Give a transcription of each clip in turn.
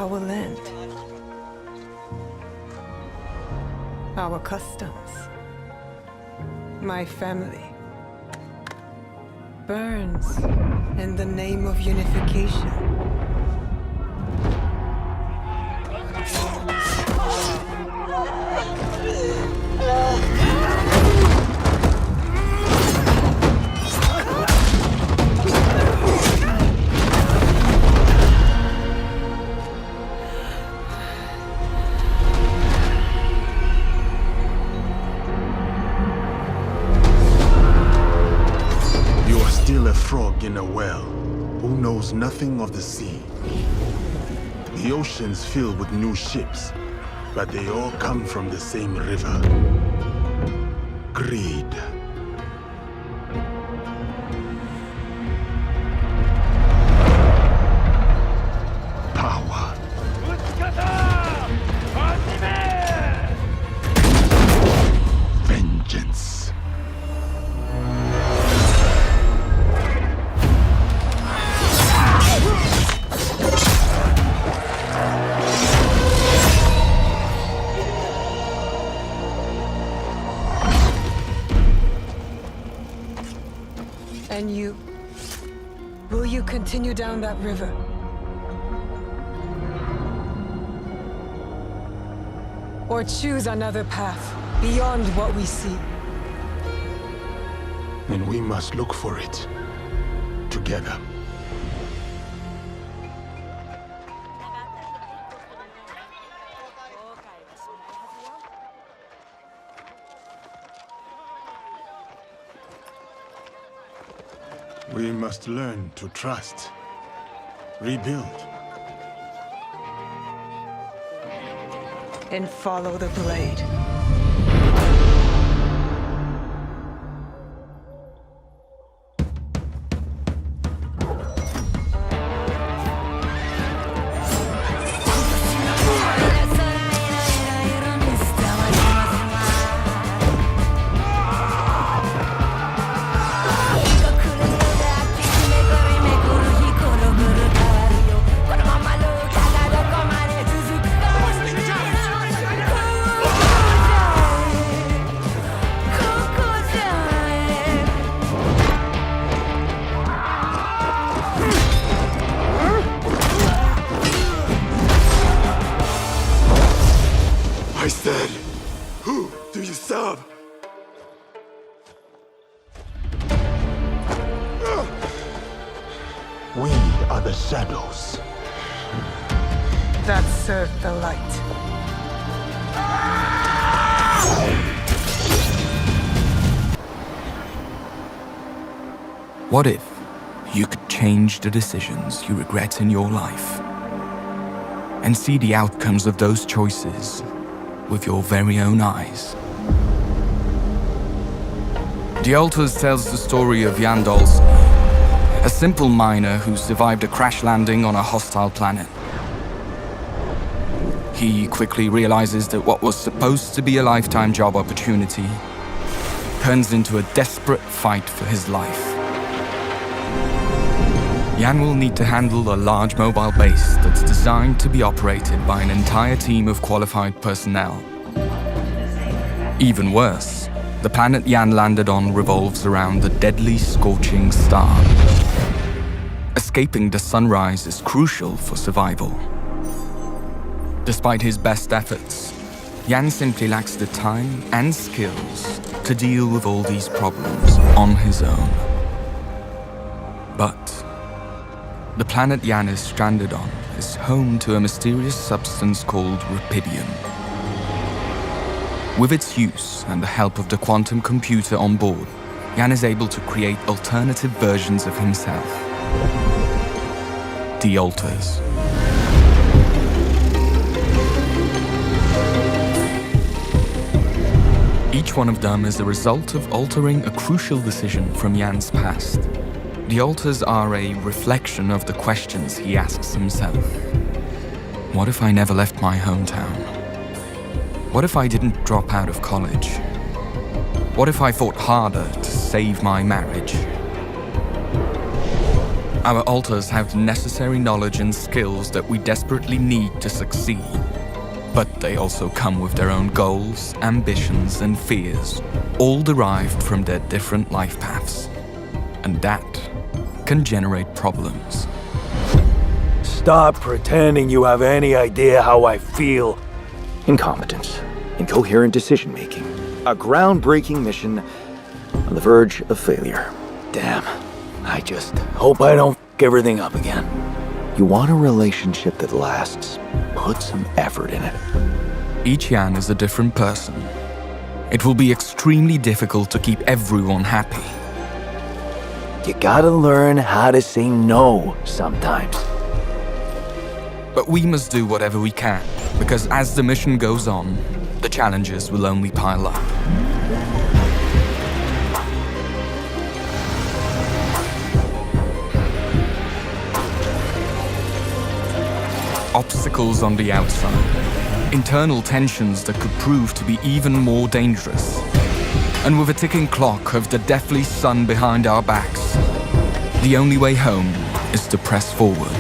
our land, our customs, my family burns in the name of unification. A frog in a well who knows nothing of the sea. The ocean's filled with new ships, but they all come from the same river. Greed. Power. Vengeance. And you? Will you continue down that river? Or choose another path, beyond what we see? And we must look for it, together. We must learn to trust, rebuild. And follow the blade. I said, who do you serve? We are the shadows. That serve the light. What if you could change the decisions you regret in your life and see the outcomes of those choices with your very own eyes? The Outlaws tells the story of Yandals, a simple miner who survived a crash landing on a hostile planet. He quickly realizes that what was supposed to be a lifetime job opportunity turns into a desperate fight for his life. Yan will need to handle a large mobile base that's designed to be operated by an entire team of qualified personnel. Even worse, the planet Yan landed on revolves around the deadly scorching star. Escaping the sunrise is crucial for survival. Despite his best efforts, Yan simply lacks the time and skills to deal with all these problems on his own. But the planet Yan is stranded on is home to a mysterious substance called Rapidium. With its use and the help of the quantum computer on board, Yan is able to create alternative versions of himself. The Alters. Each one of them is a result of altering a crucial decision from Yan's past. The Alters are a reflection of the questions he asks himself. What if I never left my hometown? What if I didn't drop out of college? What if I fought harder to save my marriage? Our alters have the necessary knowledge and skills that we desperately need to succeed. But they also come with their own goals, ambitions, and fears, all derived from their different life paths. And that can generate problems. Stop pretending you have any idea how I feel. Incompetence, incoherent decision-making, a groundbreaking mission on the verge of failure. Damn, I just hope I don't f*** everything up again. You want a relationship that lasts, put some effort in it. Each Yan is a different person. It will be extremely difficult to keep everyone happy. You gotta learn how to say no sometimes. But we must do whatever we can, because as the mission goes on, the challenges will only pile up. Obstacles on the outside, internal tensions that could prove to be even more dangerous, and with a ticking clock of the deathly sun behind our backs, the only way home is to press forward.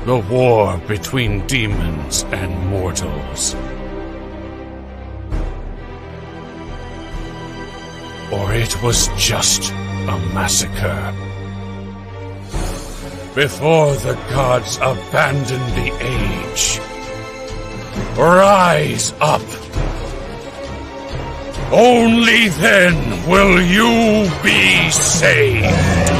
The war between demons and mortals. Or it was just a massacre. Before the gods abandon the age. Rise up. Only then will you be saved.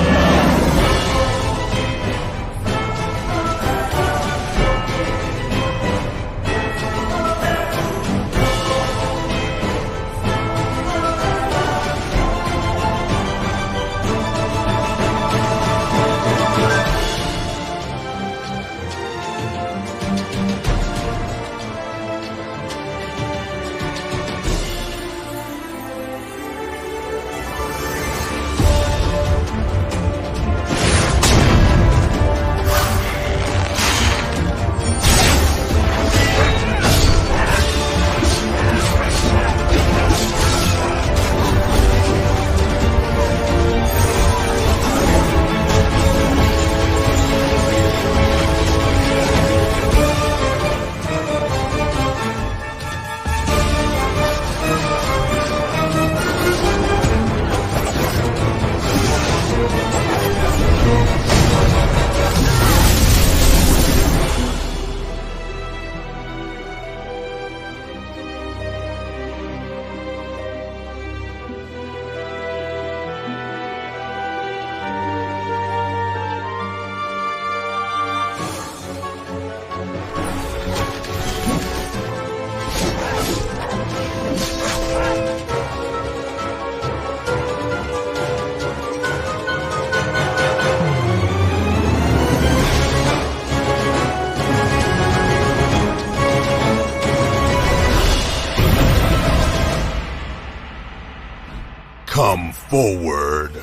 Come forward,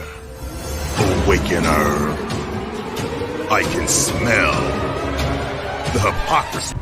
Awakener. I can smell the hypocrisy.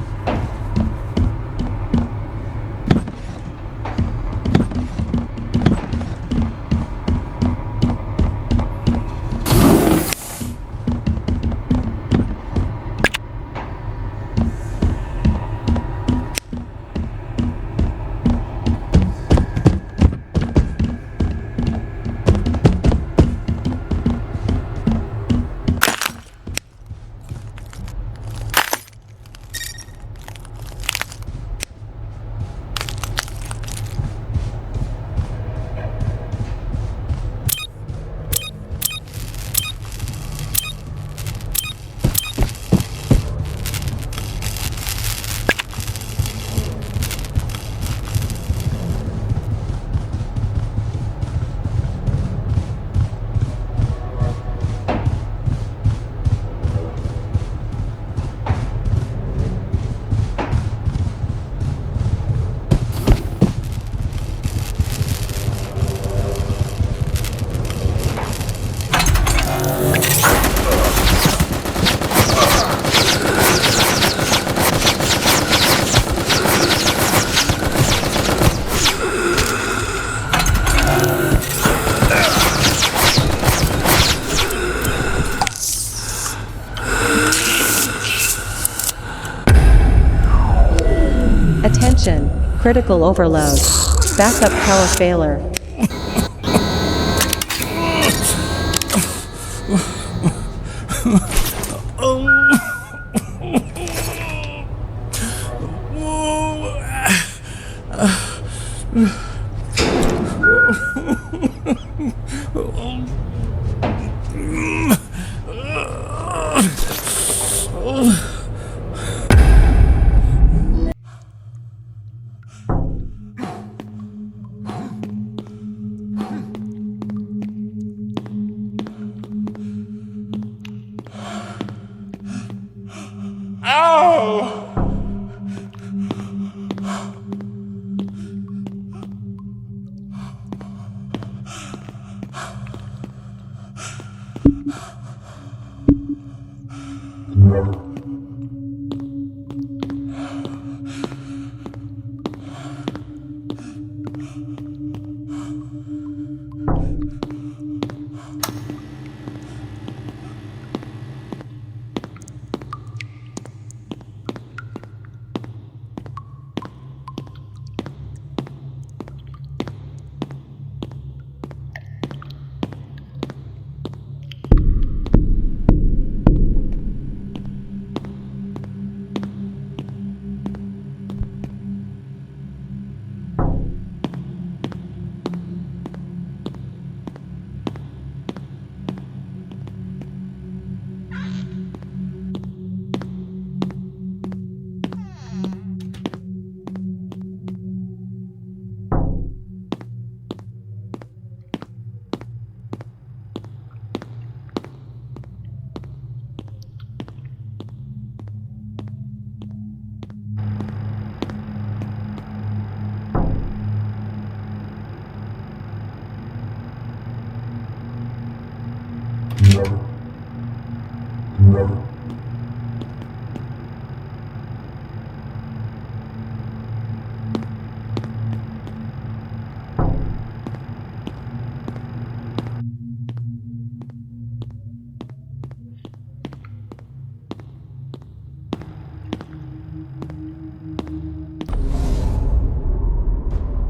Attention, critical overload. Backup power failure.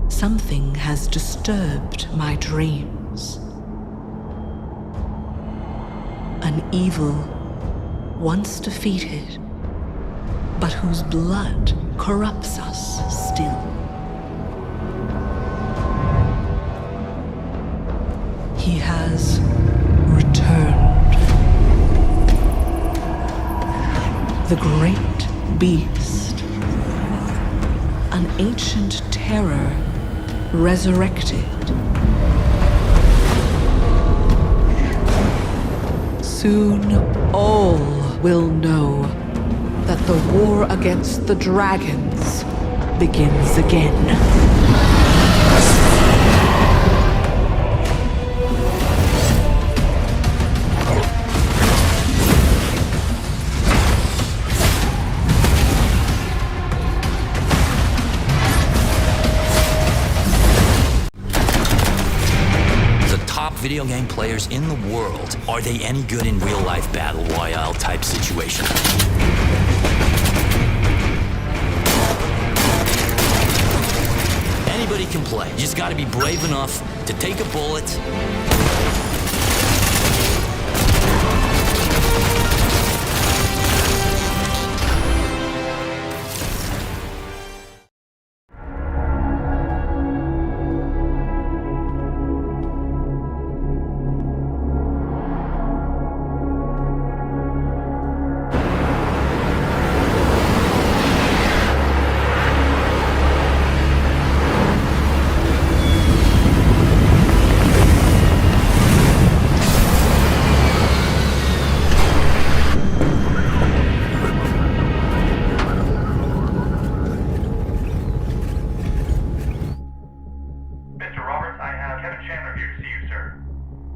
Something has disturbed my dreams. An evil once defeated, but whose blood corrupts us still. He has returned. The great beast, an ancient terror resurrected. Soon all will know that the war against the dragons begins again. video game players in the world. Are they any good in real-life battle royale type situation? Anybody can play. You just gotta be brave enough to take a bullet.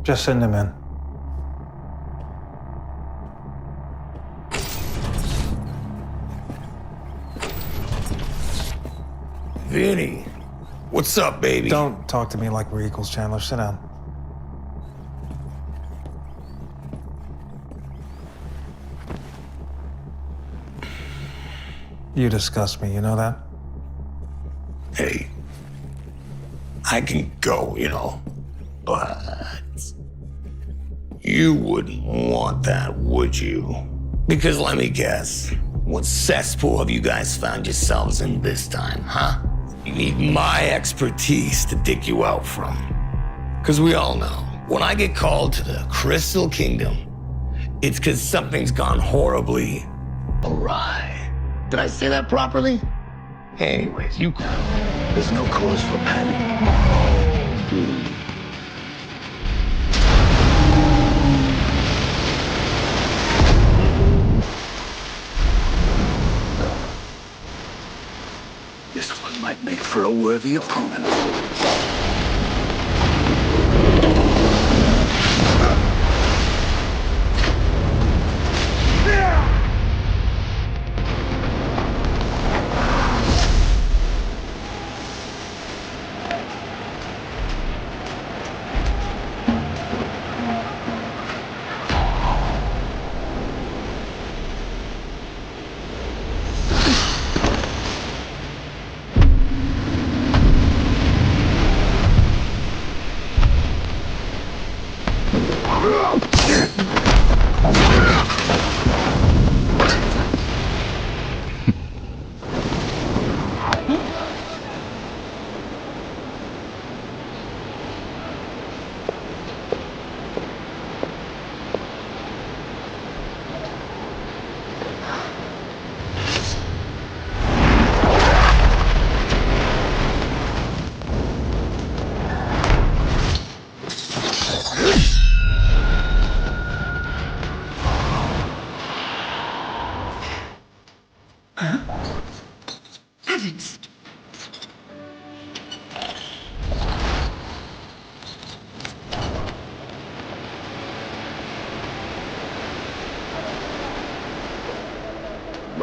Just send him in. Vinny, what's up, baby? Don't talk to me like we're equals, Chandler. Sit down. You disgust me, you know that? Hey, I can go, you know, but you wouldn't want that, would you? Because let me guess, what cesspool have you guys found yourselves in this time, huh? You need my expertise to dig you out from. Because we all know, when I get called to the Crystal Kingdom, it's because something's gone horribly awry. Did I say that properly? Anyways, you... There's no cause for panic. This one might make for a worthy opponent.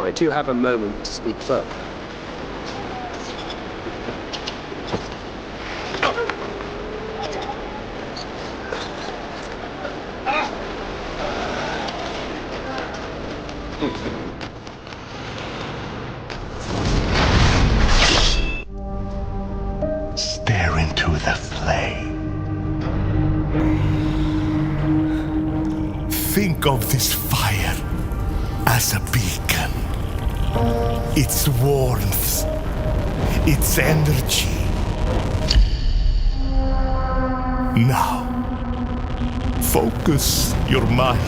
I do have a moment to speak further. Stare into the flame. Think of this fire as a beacon. Its warmth, its energy. Now, focus your mind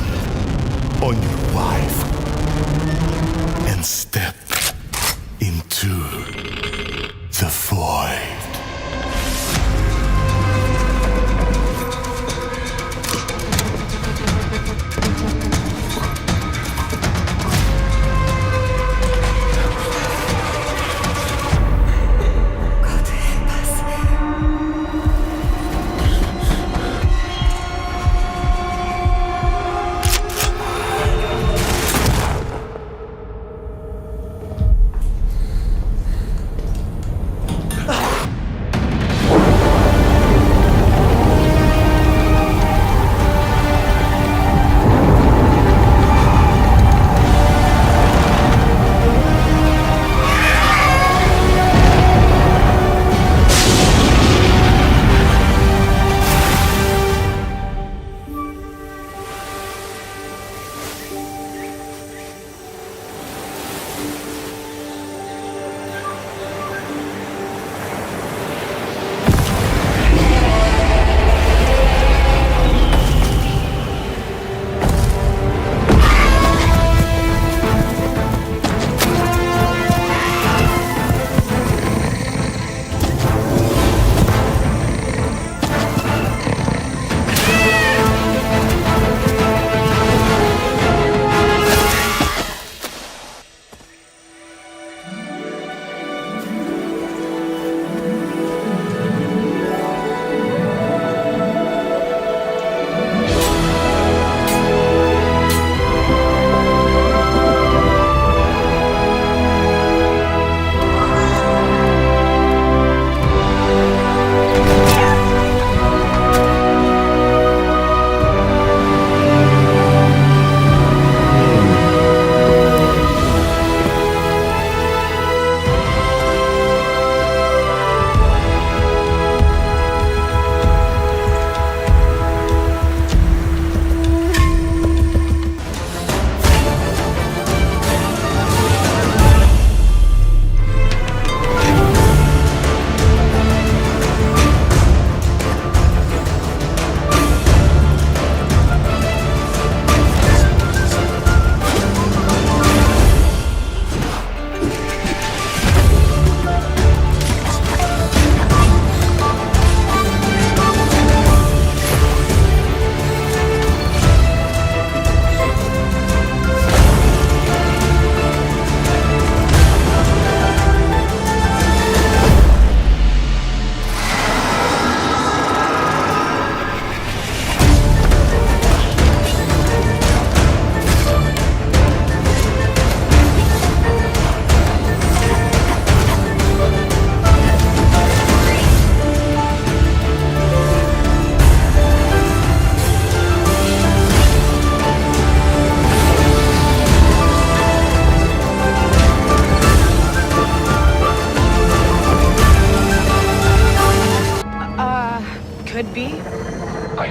on your wife and step into the void.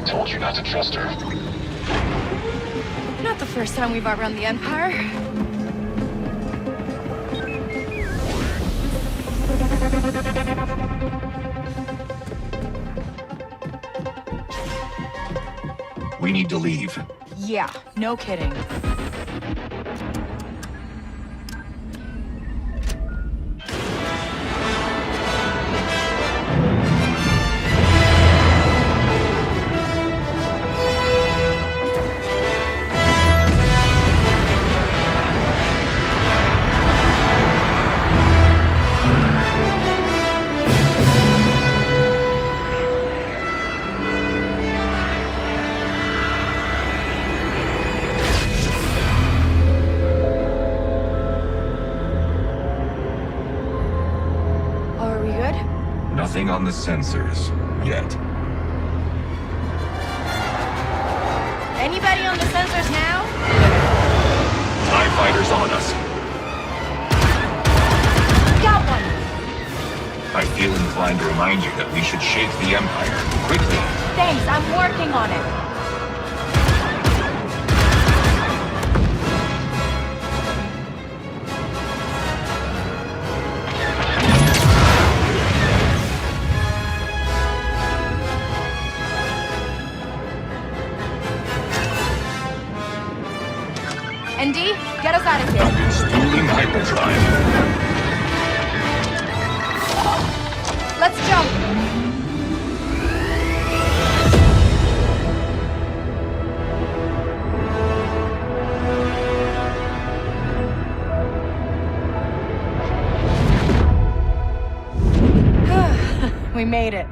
I told you not to trust her. Not the first time we've outrun the Empire. We need to leave. Yeah, no kidding. Nothing on the sensors, yet. Anybody on the sensors now? TIE fighters on us. Got one! I feel inclined to remind you that we should shake the Empire, quickly. Thanks, I'm working on it. ND, get us out of here. Installing hyperdrive. Let's jump. We made it.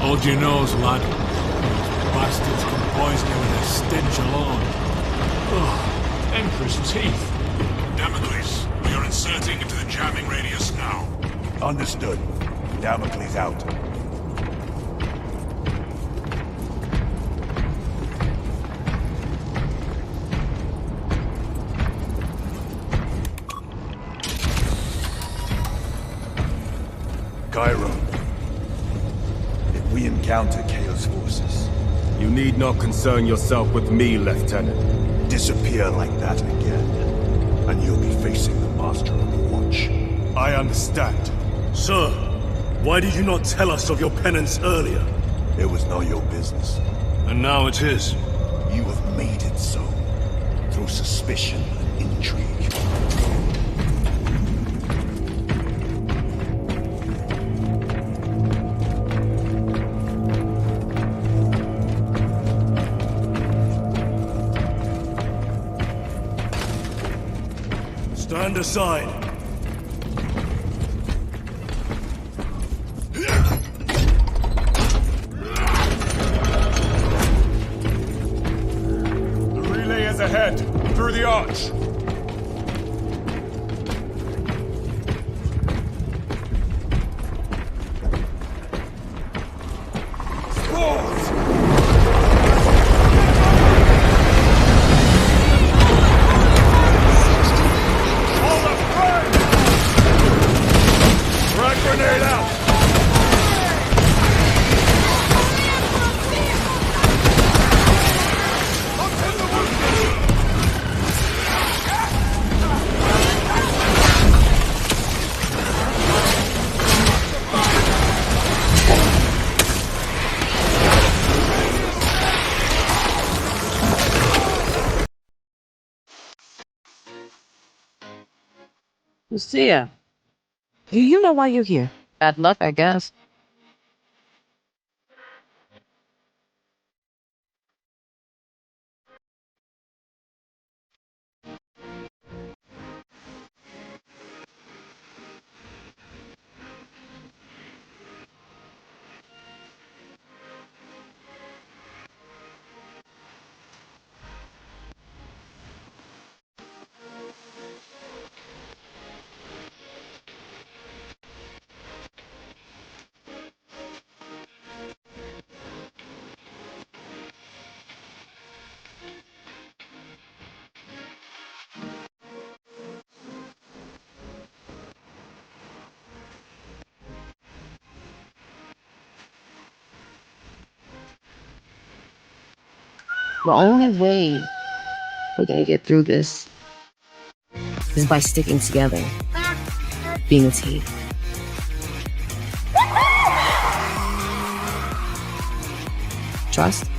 Hold your nose, lad. Bastards can poison you with their stench alone. Oh, Emperor's teeth. Damocles, we are inserting into the jamming radius now. Understood. Damocles out. Cairo. We encounter Chaos forces. You need not concern yourself with me, Lieutenant. Disappear like that again, and you'll be facing the Master of the Watch. I understand. Sir, why did you not tell us of your penance earlier? It was not your business. And now it is. You have made it so, through suspicion and intrigue. Stand aside. The relay is ahead, through the arch. Lucia, do you know why you're here? Bad luck, I guess. The only way we're gonna get through this is by sticking together, being a team. Trust?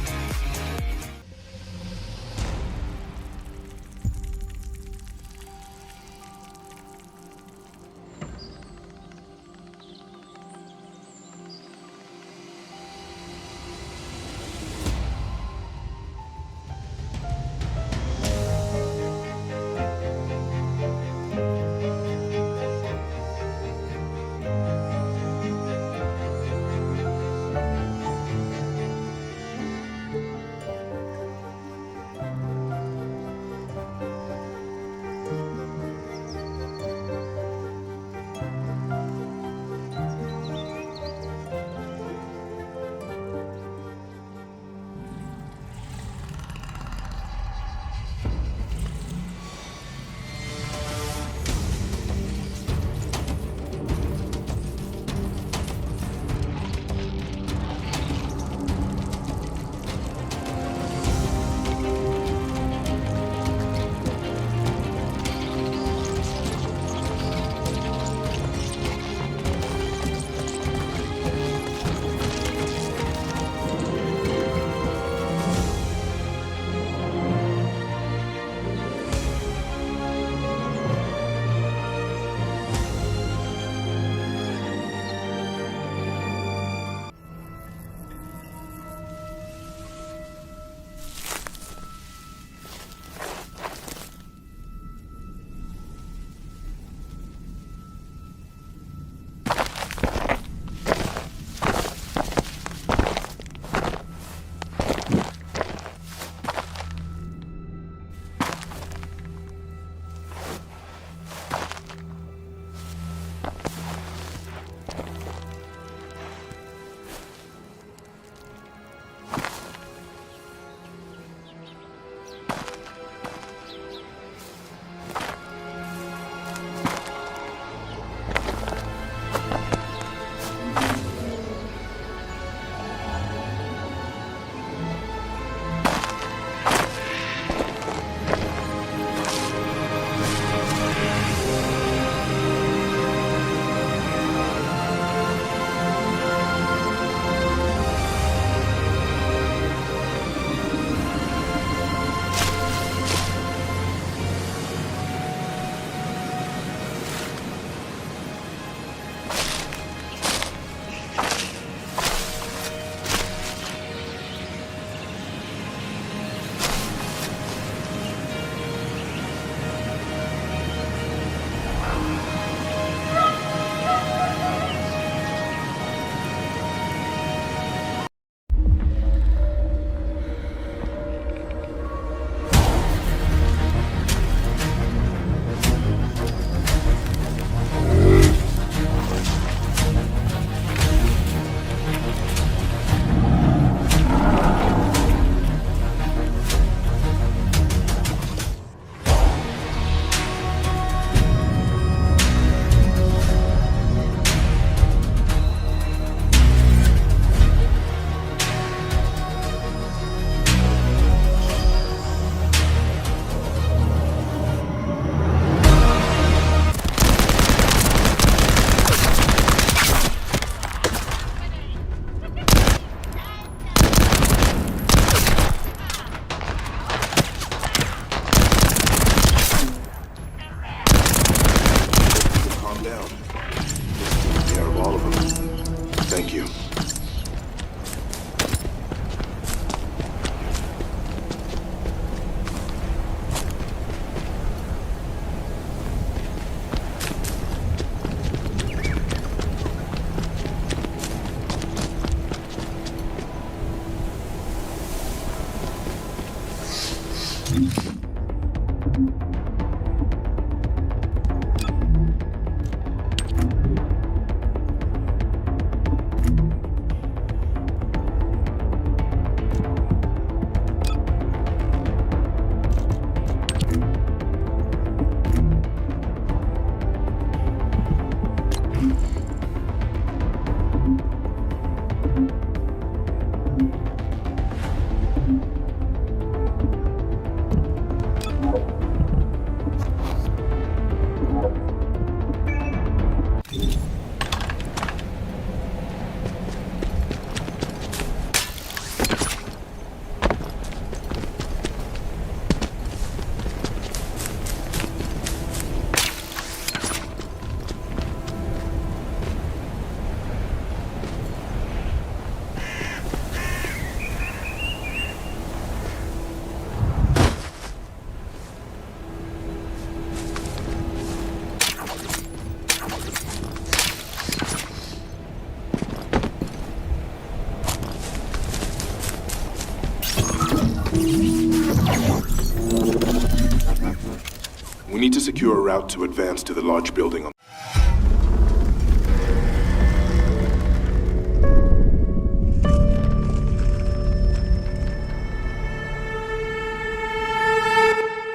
We need to secure a route to advance to the large building on.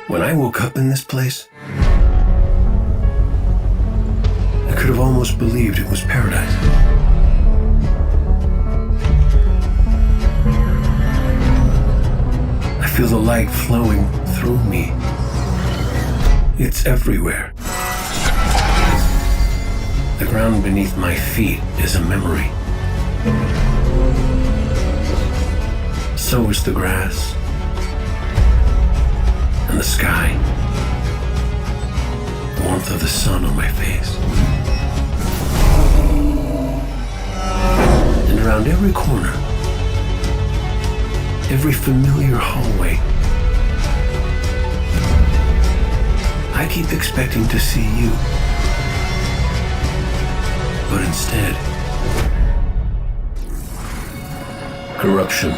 When I woke up in this place, I could have almost believed it was paradise. I feel the light flowing through me. It's everywhere. The ground beneath my feet is a memory. So is the grass. And the sky. The warmth of the sun on my face. And around every corner, every familiar hallway, I keep expecting to see you. But instead, corruption,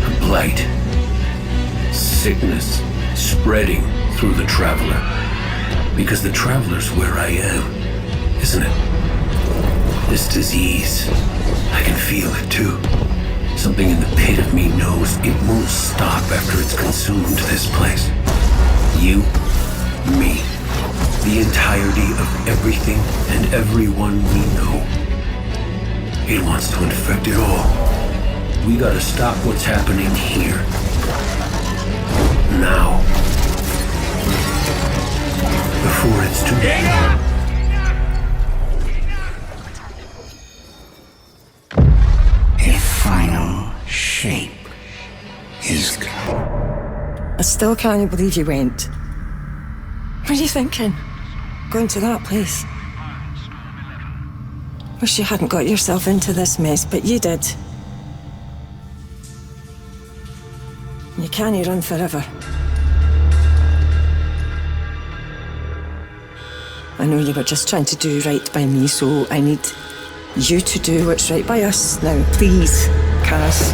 a blight, sickness spreading through the traveler. Because the traveler's where I am, isn't it? This disease, I can feel it too. Something in the pit of me knows it won't stop after it's consumed this place. You, me, the entirety of everything and everyone we know. It wants to infect it all. We gotta stop what's happening here. Now. Before it's too late. Its final shape is gone. I still can't believe you went. What are you thinking? Going to that place? Wish you hadn't got yourself into this mess, but you did. You can't run forever. I know you were just trying to do right by me, so I need you to do what's right by us. Now, please, Cass.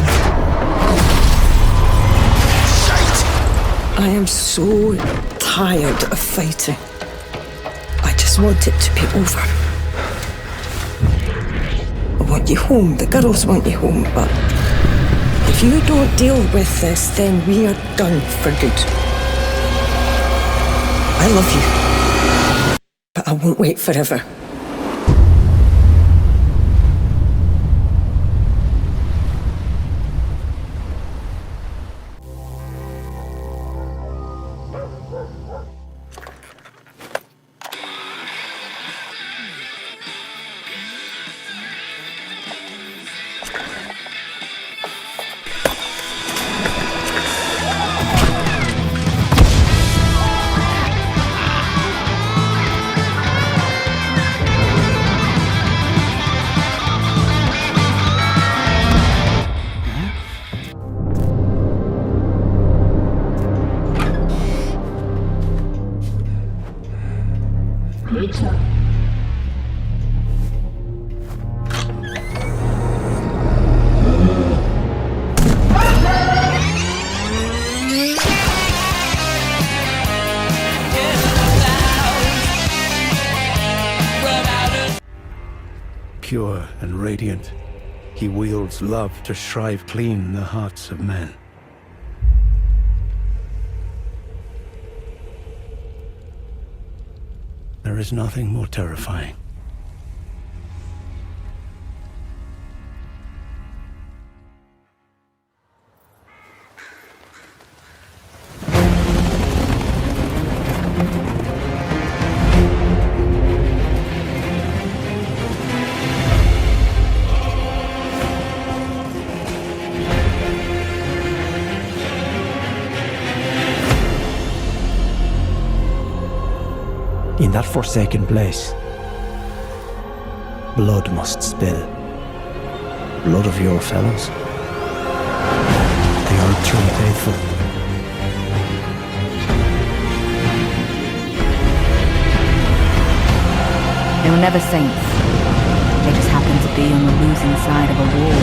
I am so tired of fighting. I just want it to be over. I want you home. The girls want you home, but if you don't deal with this, then we are done for good. I love you, but I won't wait forever. Pure and radiant, he wields love to shrive clean the hearts of men. There is nothing more terrifying. In that forsaken place, blood must spill. Blood of your fellows. The Erdtree faithful. They were never saints. They just happened to be on the losing side of a war.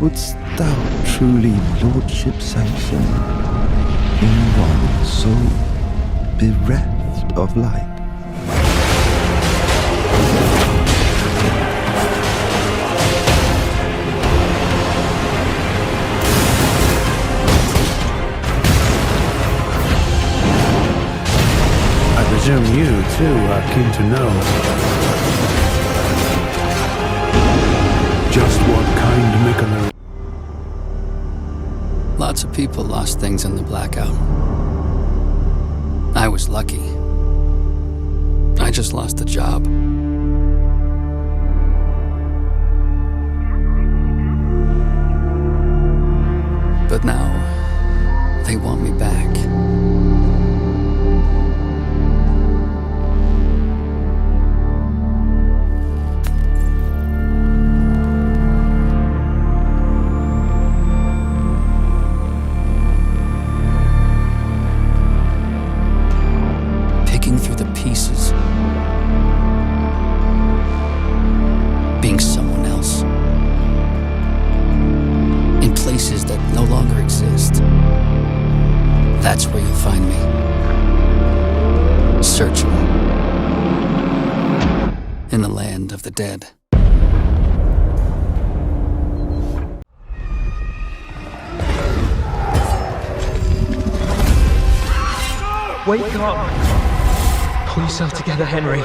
wouldst thou truly lordship sanction in one so bereft of light? I presume you, too, are keen to know just what kind Mykonos. Lots of people lost things in the blackout. I was lucky. I just lost a job. But now, they want me back. Picking through the pieces. Being someone else. In places that no longer exist. That's where you'll find me. Searching. In the land of the dead. Wake up! Pull yourself together, Henry.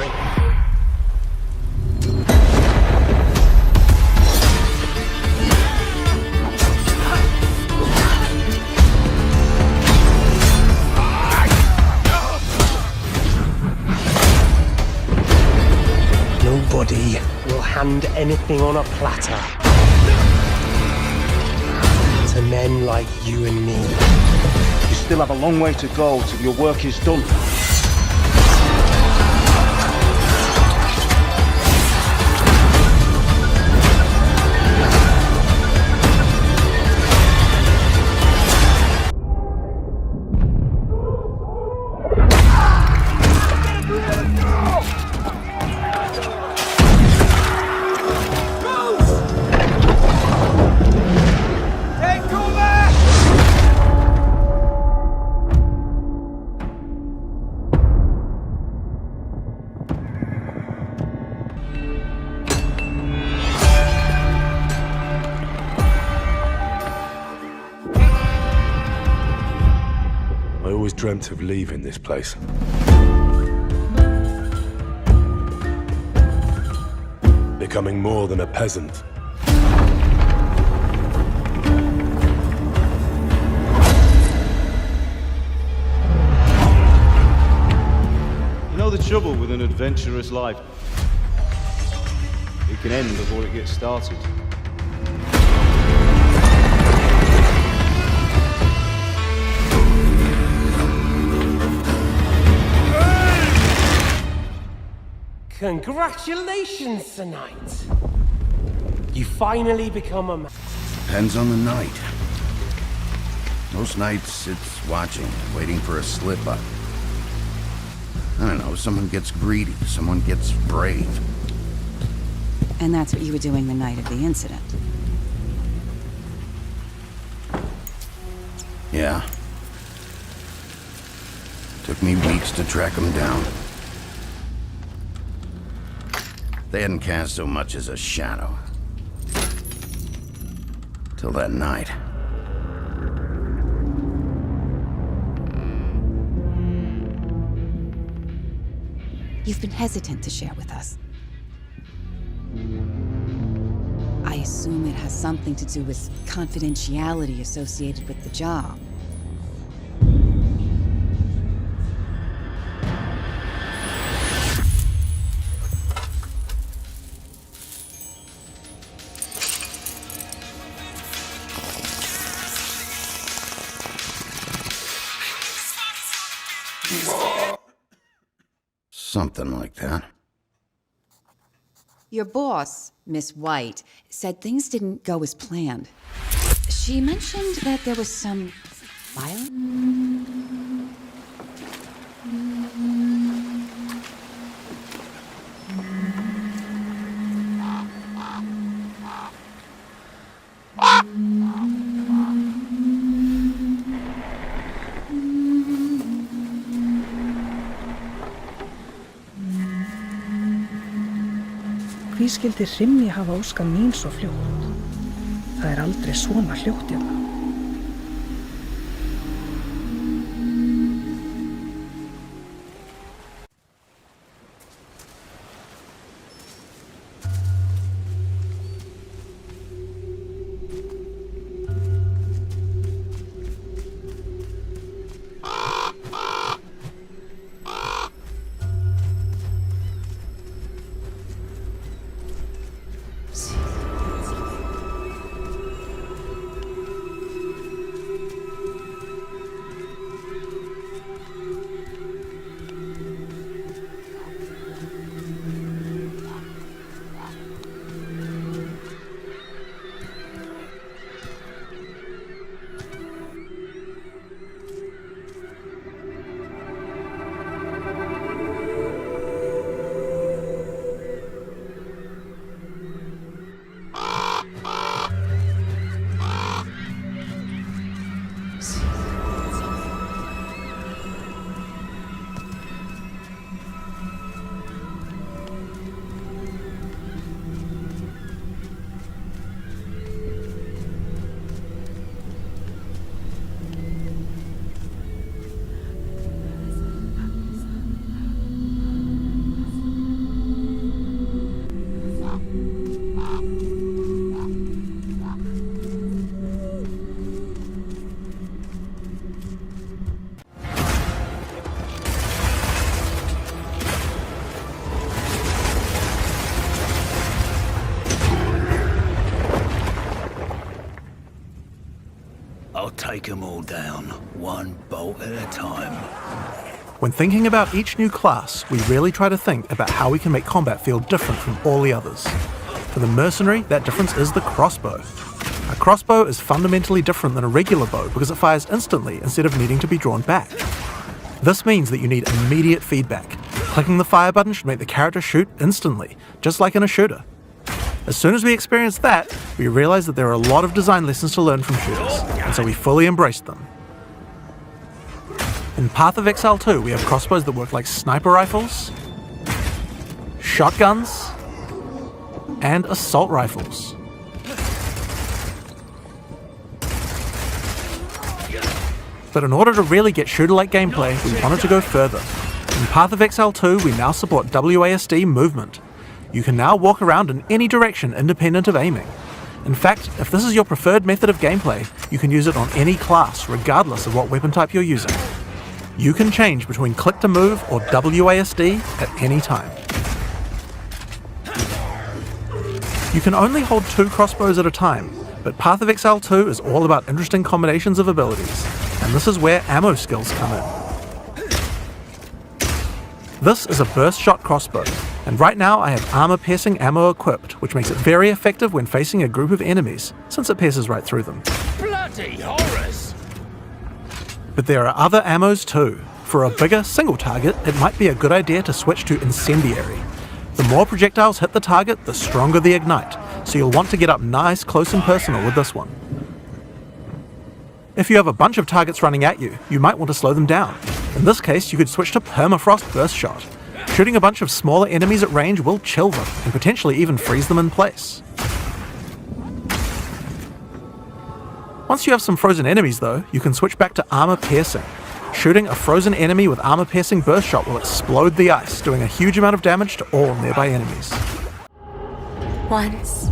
Nobody will hand anything on a platter to men like you and me. You still have a long way to go till your work is done. Dreamt of leaving this place. Becoming more than a peasant. You know the trouble with an adventurous life? It can end before it gets started. Congratulations, Sir Knight. You finally become a man. Depends on the night. Most nights it's watching, waiting for a slip-up. I don't know, someone gets greedy, someone gets brave. And that's what you were doing the night of the incident. Yeah. Took me weeks to track them down. They hadn't cast so much as a shadow. Till that night. You've been hesitant to share with us. I assume it has something to do with confidentiality associated with the job. Something like that. Your boss, Miss White, said things didn't go as planned. She mentioned that there was some violence. Hví skildi Rimmi hafa óskað mín svo fljótt? Það aldrei svona hljótt hérna. Take them all down, one bolt at a time. When thinking about each new class, we really try to think about how we can make combat feel different from all the others. For the mercenary, that difference is the crossbow. A crossbow is fundamentally different than a regular bow because it fires instantly instead of needing to be drawn back. This means that you need immediate feedback. Clicking the fire button should make the character shoot instantly, just like in a shooter. As soon as we experienced that, we realized that there are a lot of design lessons to learn from shooters, and so we fully embraced them. In Path of Exile 2, we have crossbows that work like sniper rifles, shotguns, and assault rifles. But in order to really get shooter-like gameplay, we wanted to go further. In Path of Exile 2, we now support WASD movement. You can now walk around in any direction independent of aiming. In fact, if this is your preferred method of gameplay, you can use it on any class, regardless of what weapon type you're using. You can change between click to move or WASD at any time. You can only hold 2 crossbows at a time, but Path of Exile 2 is all about interesting combinations of abilities, and this is where ammo skills come in. This is a burst shot crossbow, and right now I have armor-piercing ammo equipped, which makes it very effective when facing a group of enemies, since it pierces right through them. Bloody horrors! But there are other ammos too. For a bigger, single target, it might be a good idea to switch to Incendiary. The more projectiles hit the target, the stronger the ignite, so you'll want to get up nice, close and personal with this one. If you have a bunch of targets running at you, you might want to slow them down. In this case, you could switch to Permafrost Burst Shot. Shooting a bunch of smaller enemies at range will chill them, and potentially even freeze them in place. Once you have some frozen enemies though, you can switch back to Armor Piercing. Shooting a frozen enemy with Armor Piercing Burst Shot will explode the ice, doing a huge amount of damage to all nearby enemies. Once,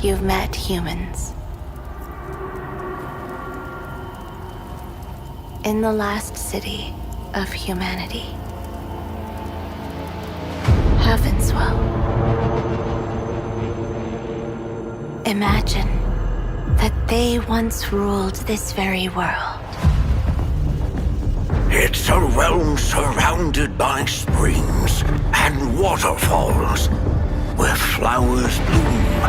you've met humans. In the last city of humanity. Heavenswell. Imagine that they once ruled this very world. It's a realm surrounded by springs and waterfalls, where flowers bloom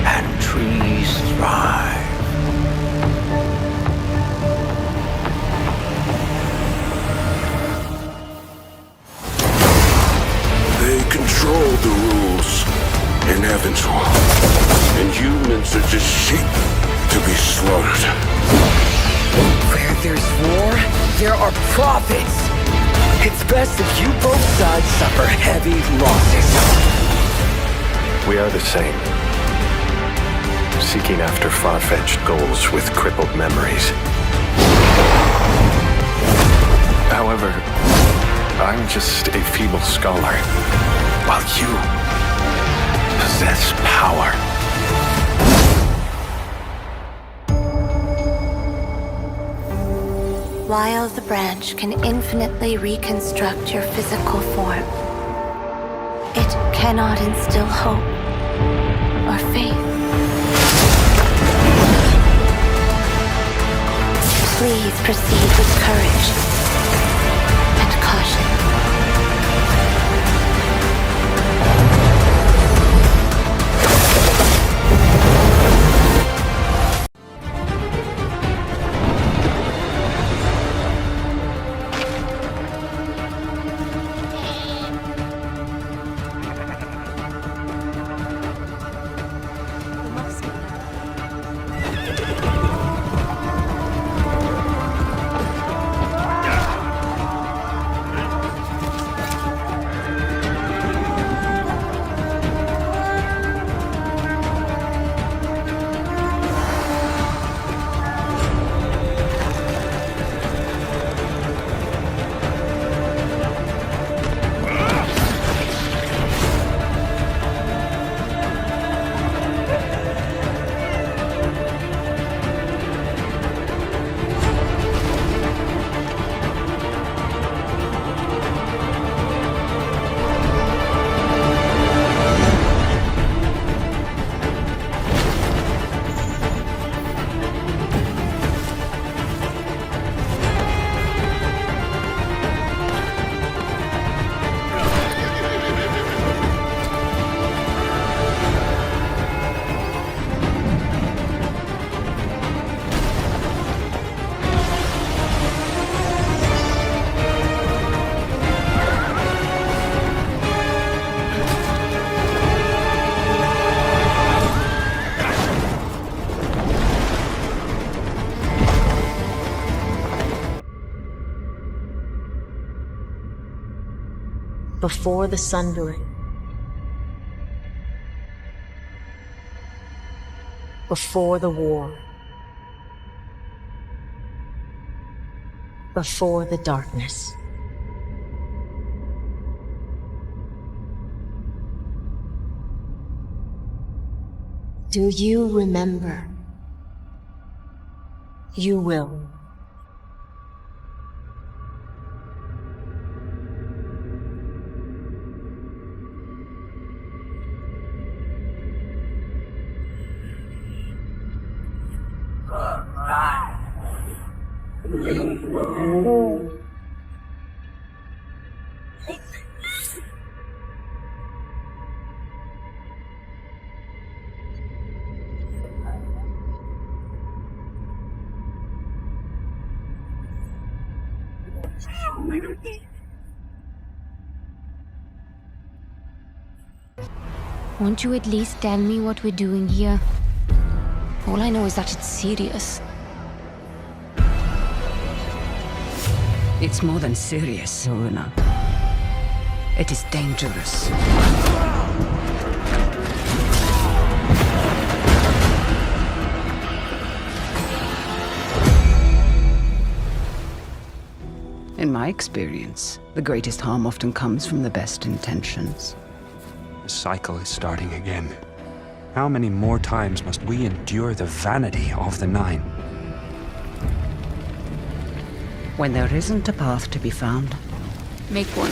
and trees thrive. They control the rules in Heavenswell, and humans are just sheep to be slaughtered. Where there's war, there are profits. It's best if you both sides suffer heavy losses. We are the same. Seeking after far-fetched goals with crippled memories. However, I'm just a feeble scholar, while you possess power. While the branch can infinitely reconstruct your physical form, it cannot instill hope or faith. Please proceed with courage and caution. Before the sundering, before the war, before the darkness. Do you remember? You will. Won't you at least tell me what we're doing here? All I know is that it's serious. It's more than serious, Runa. It is dangerous. In my experience, the greatest harm often comes from the best intentions. The cycle is starting again. How many more times must we endure the vanity of the Nine? When there isn't a path to be found, make one.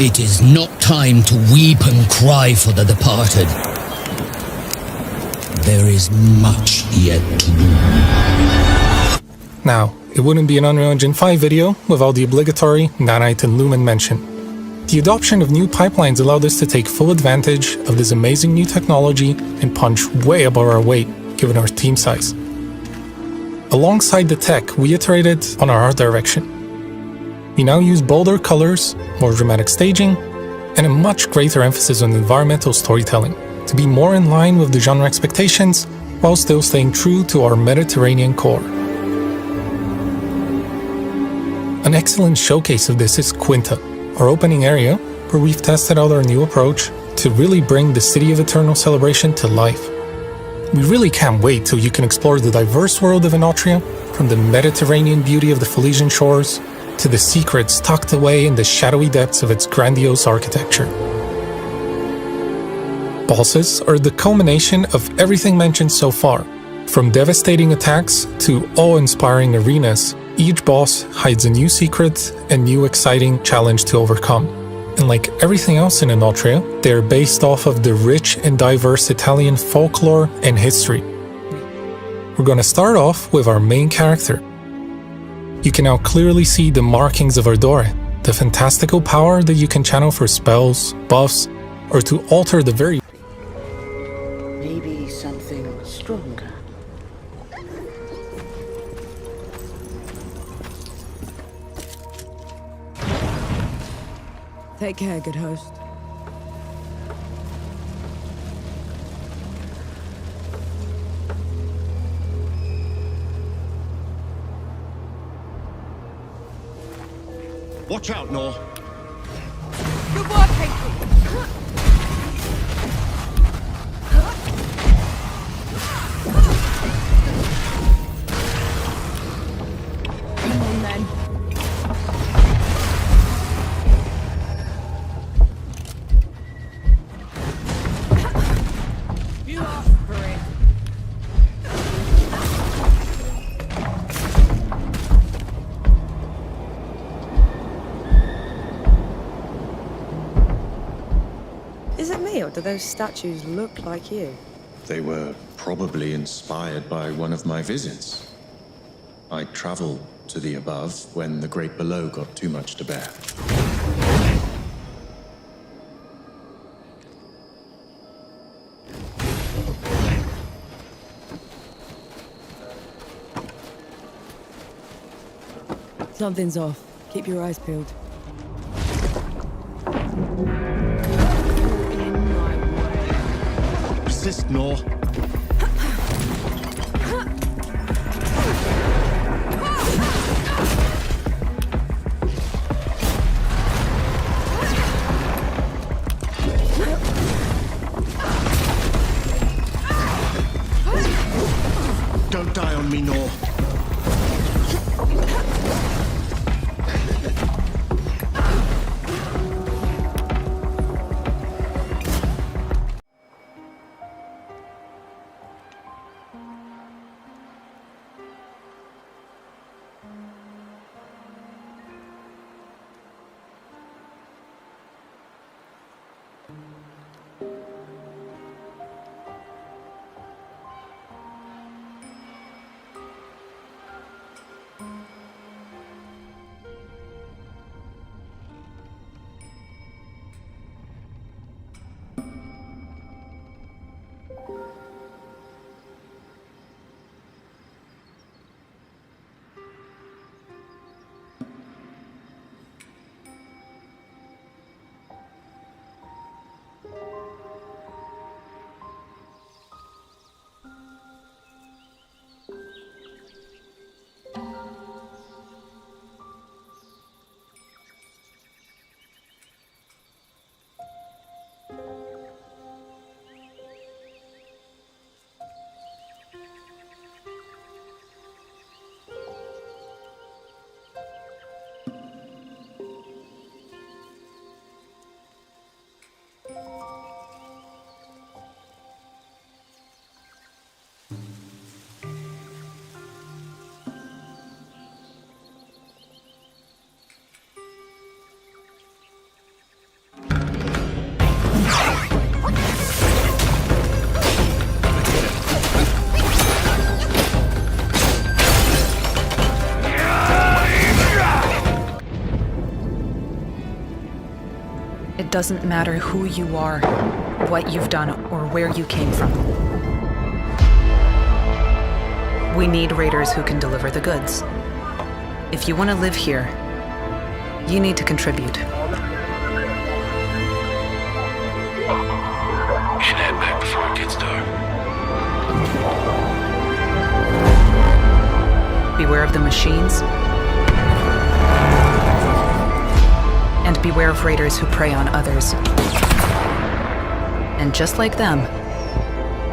It is not time to weep and cry for the departed. There is much yet to do. Now, it wouldn't be an Unreal Engine 5 video without the obligatory Nanite and Lumen mention. The adoption of new pipelines allowed us to take full advantage of this amazing new technology and punch way above our weight, given our team size. Alongside the tech, we iterated on our art direction. We now use bolder colors, more dramatic staging, and a much greater emphasis on environmental storytelling to be more in line with the genre expectations while still staying true to our Mediterranean core. An excellent showcase of this is Quinta, our opening area, where we've tested out our new approach to really bring the City of Eternal celebration to life. We really can't wait till you can explore the diverse world of Enotria, from the Mediterranean beauty of the Philesian shores to the secrets tucked away in the shadowy depths of its grandiose architecture. Bosses are the culmination of everything mentioned so far. From devastating attacks to awe-inspiring arenas, each boss hides a new secret and new exciting challenge to overcome. And like everything else in Enotria, they are based off of the rich and diverse Italian folklore and history. We're going to start off with our main character. You can now clearly see the markings of Ardore, the fantastical power that you can channel for spells, buffs, or to alter the very... Maybe something stronger. Take care, good host. Watch out, Nor. Good work, Pinky. Come on, then. You asked for it. Is it me, or do those statues look like you? They were probably inspired by one of my visits. I traveled to the above when the great below got too much to bear. Something's off. Keep your eyes peeled. Persist, Nor. Don't die on me, Nor. doesn't matter who you are, what you've done, or where you came from. We need raiders who can deliver the goods. If you want to live here, you need to contribute. We should head back before it gets dark. Beware of the machines. And beware of raiders who prey on others. And just like them,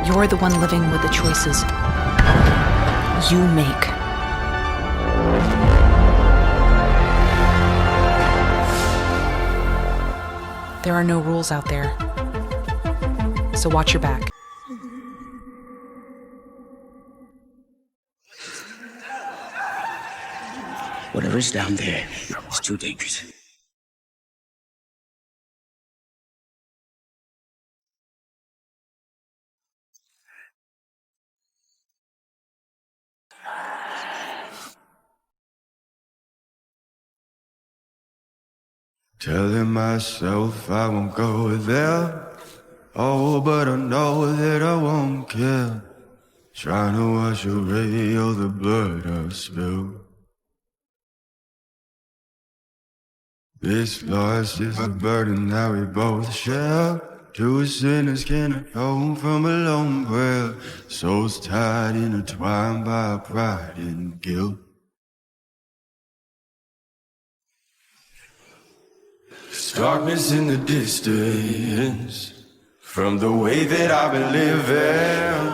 you're the one living with the choices you make. There are no rules out there, so watch your back. Whatever's down there is too dangerous. Telling myself I won't go there. Oh, but I know that I won't care. Trying to wash away all the blood I've spilled. This loss is a burden that we both share. Two sinners can't atone from a lone prayer. Souls tied, intertwined by pride and guilt. There's darkness in the distance from the way that I've been living,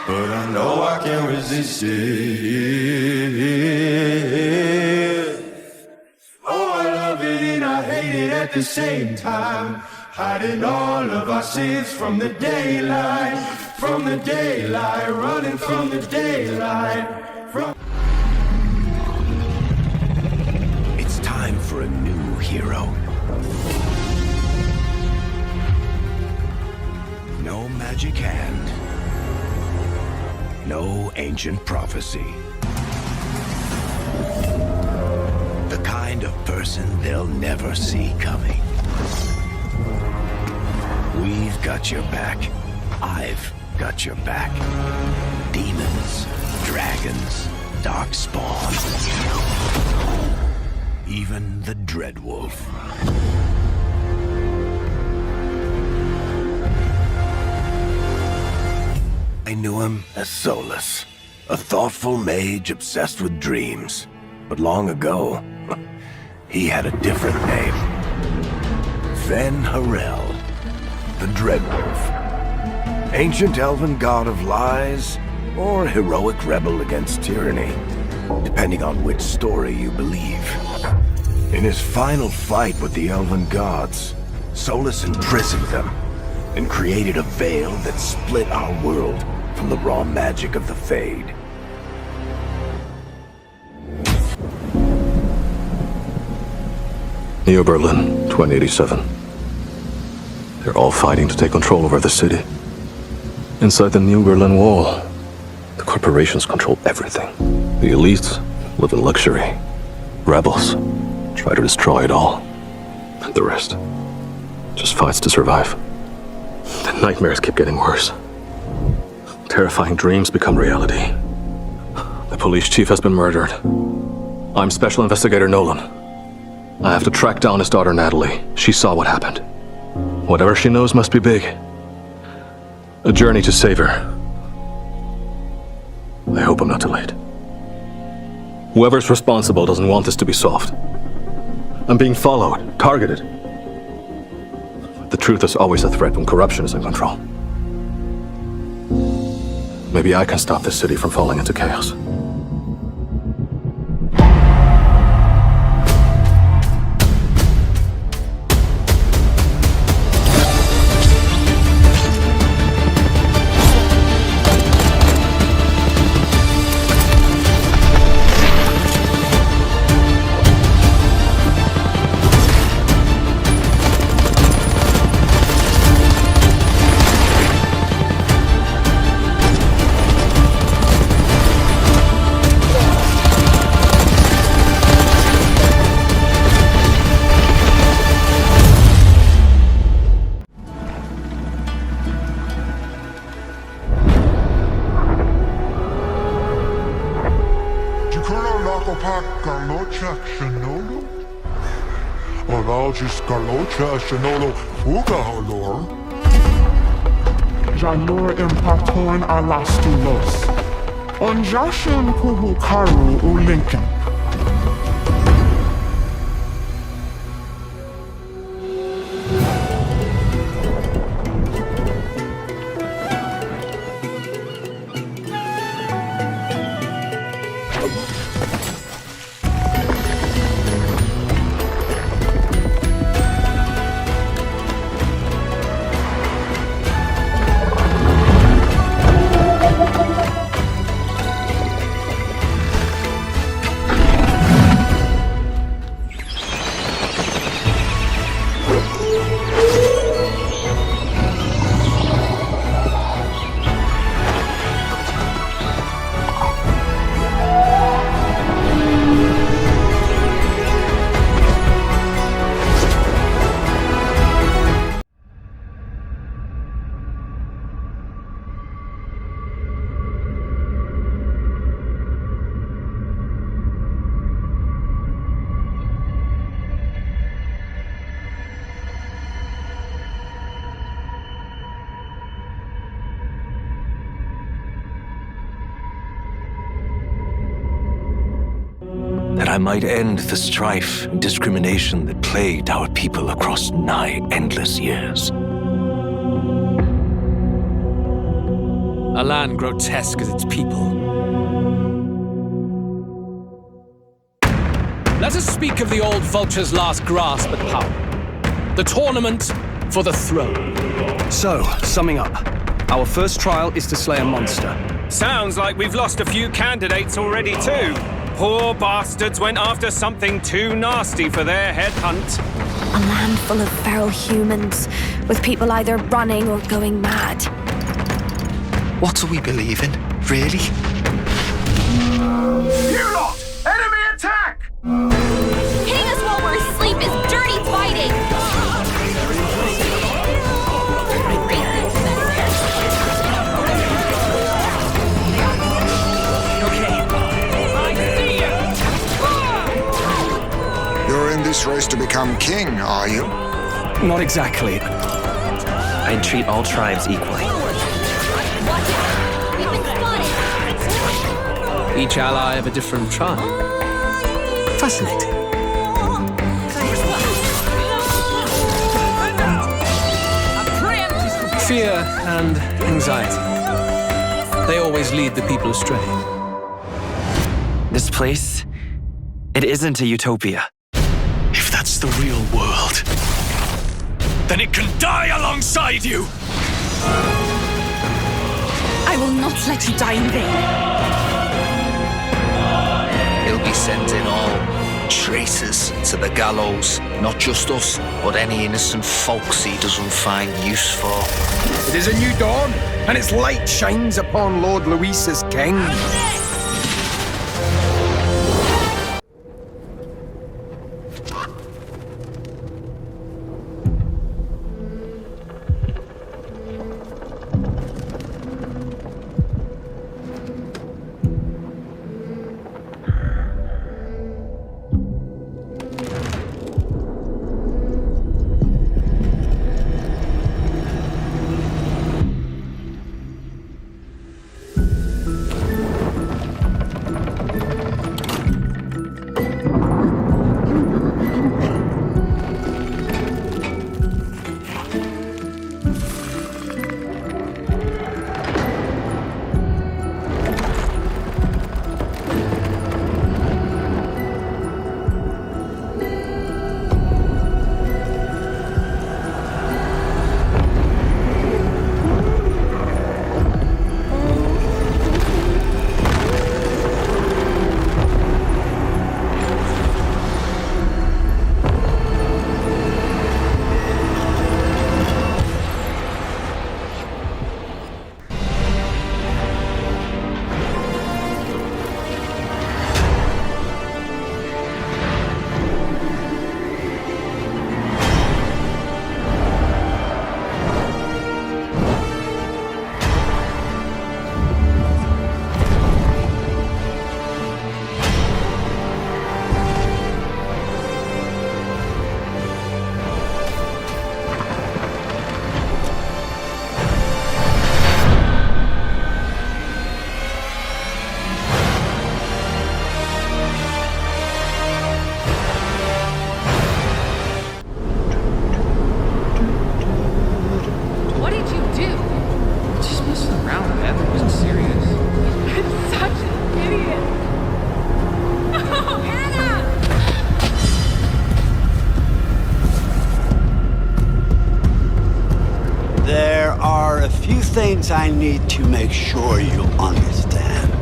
but I know I can't resist it. Oh, I love it and I hate it at the same time, hiding all of our sins from the daylight, running from the daylight. It's time for a new hero. No magic hand. No ancient prophecy. The kind of person they'll never see coming. We've got your back. I've got your back. Demons, dragons, darkspawn. Even the Dreadwolf. I knew him as Solus, a thoughtful mage obsessed with dreams. But long ago, he had a different name. Fen Harel, the Dreadwolf. Ancient elven god of lies, or heroic rebel against tyranny, depending on which story you believe. In his final fight with the elven gods, Solus imprisoned them and created a veil that split our world from the raw magic of the Fade. New Berlin, 2087. They're all fighting to take control over the city. Inside the New Berlin Wall, the corporations control everything. The elites live in luxury. Rebels try to destroy it all. And the rest just fights to survive. The nightmares keep getting worse. Terrifying dreams become reality. The police chief has been murdered. I'm Special Investigator Nolan. I have to track down his daughter Natalie. She saw what happened. Whatever she knows must be big. A journey to save her. I hope I'm not too late. Whoever's responsible doesn't want this to be solved. I'm being followed, targeted. The truth is always a threat when corruption is in control. Maybe I can stop this city from falling into chaos. Galocha Shanolo? Ologis Galocha Shanolo Ugaholor? Jalor Impaton Alastulos. Onjashin Puhukaru Ulinkin. That I might end the strife and discrimination that plagued our people across nigh endless years. A land grotesque as its people. Let us speak of the old vulture's last grasp at power. The tournament for the throne. So, summing up, our first trial is to slay a monster. Sounds like we've lost a few candidates already too. Poor bastards went after something too nasty for their headhunt. A land full of feral humans, with people either running or going mad. What do we believe in, really? You lot! Enemy attack! Hitting us while we're asleep is dirty fighting! You're in this race to become king, are you? Not exactly. I'd treat all tribes equally. Each ally of a different tribe. Fascinating. Fear and anxiety. They always lead the people astray. This place, it isn't a utopia. If that's the real world, then it can die alongside you! I will not let you die in vain. He'll be sending all traitors to the gallows. Not just us, but any innocent folks he doesn't find use for. It is a new dawn, and its light shines upon Lord Luis's king. are a few things I need to make sure you understand.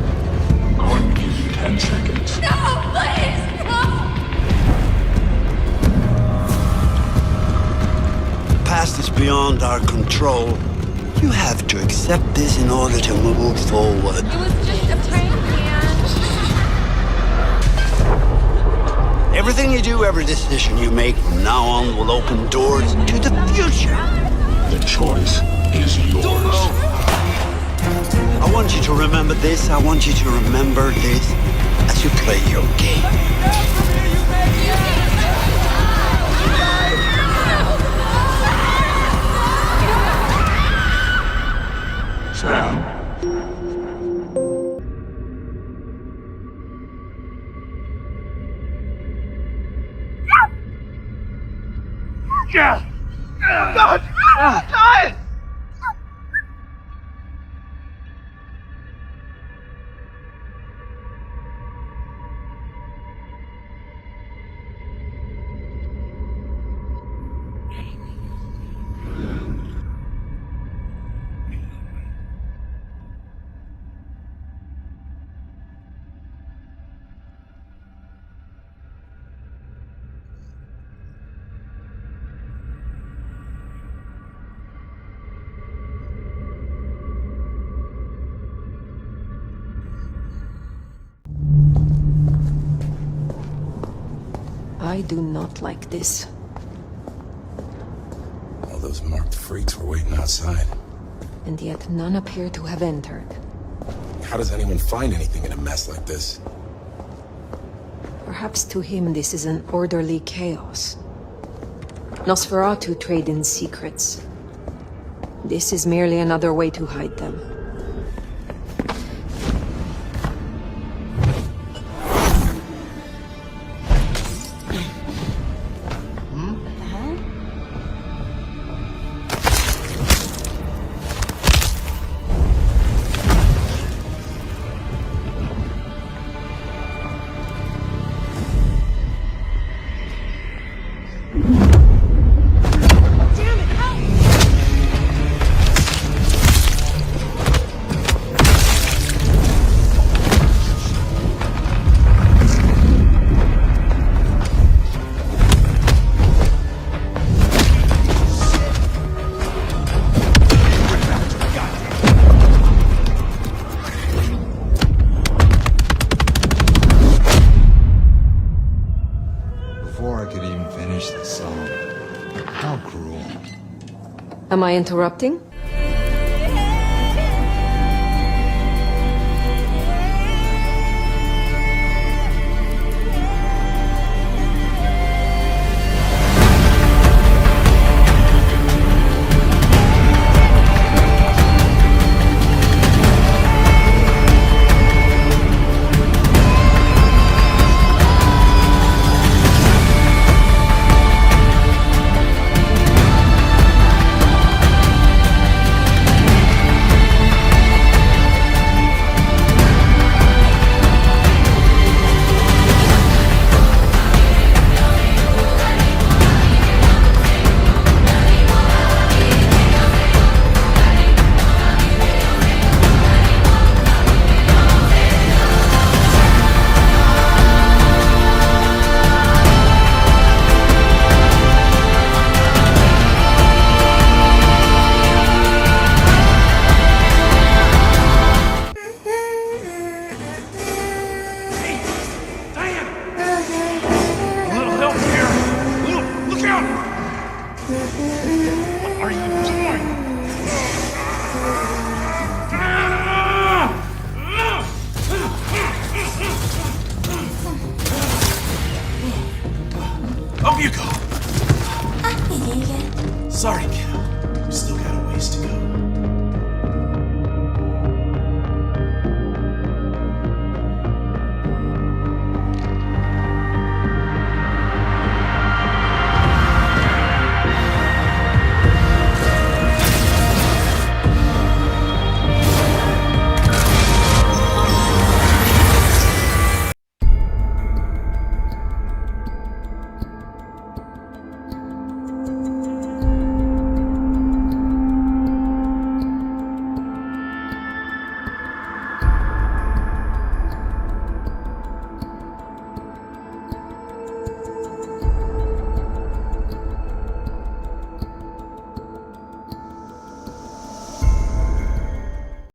I'm going to give you 10 seconds. No, please! No! The past is beyond our control. You have to accept this in order to move forward. It was just a prank, man. Everything you do, every decision you make from now on will open doors to the future. The choice is yours. I want you to remember this. I want you to remember this as you play your game. Sam. Yeah! God! Die! I do not like this. All those marked freaks were waiting outside. And yet none appear to have entered. How does anyone find anything in a mess like this? Perhaps to him this is an orderly chaos. Nosferatu trade in secrets. This is merely another way to hide them. Am I interrupting?